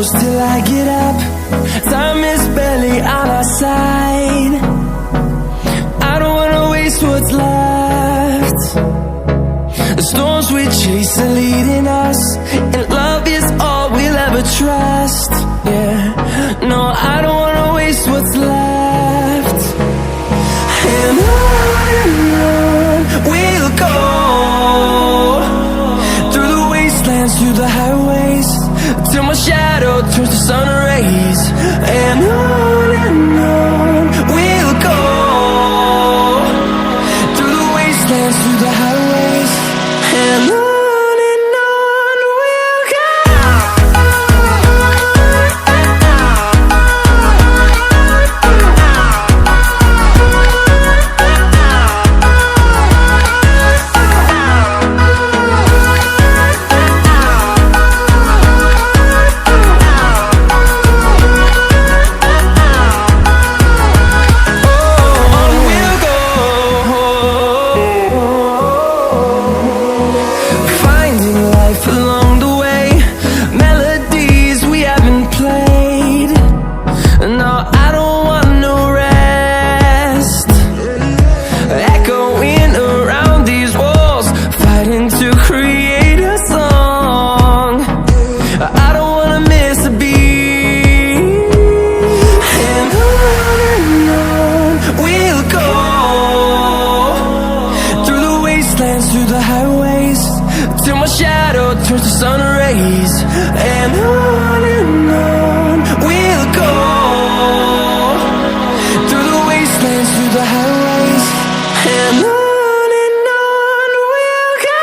close till I get up. Time is barely on our side. I don't wanna waste what's left. The storms we chase are leading us, and love is all we'll ever trust. Yeah, no, I don't wanna waste what's left. And on we'll go, through the wastelands, through the highways, till my shadow turns to sun rays. And on we'll go, through the wastelands, through the highways, and on we'll go. Through the highways, till my shadow turns to sun rays. And on we'll go, through the wastelands, through the highways, and on we'll go.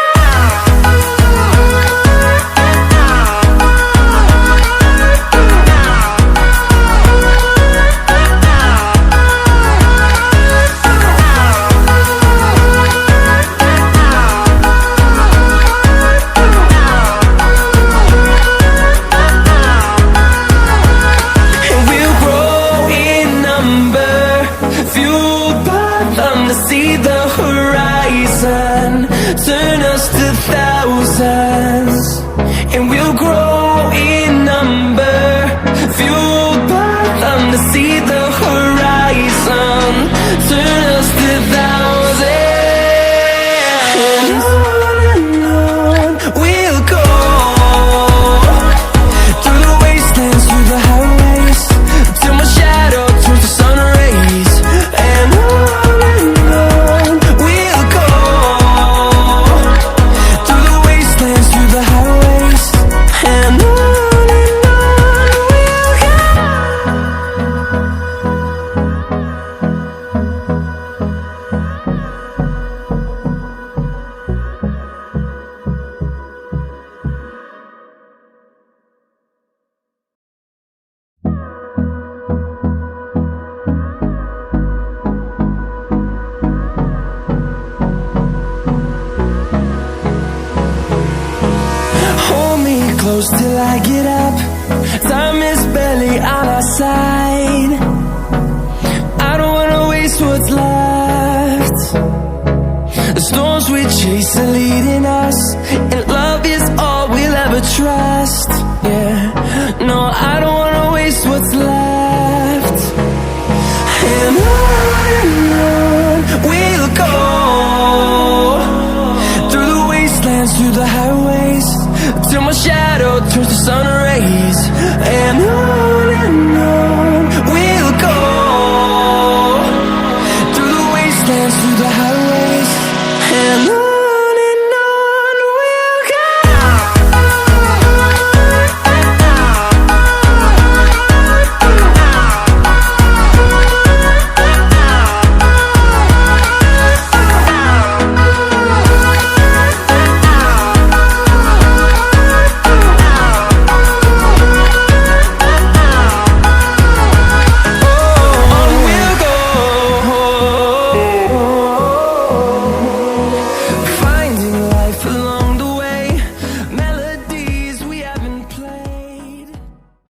See the horizon, turn us to thousands, and we'll grow in number, fueled by them. To see the horizon, turn us to thousands, and on we'll go, through the wastelands, through the highways, till my shadow turns to sun rays. And close till I get up. Time is barely on our side. I don't wanna waste what's left. The storms we chase are leading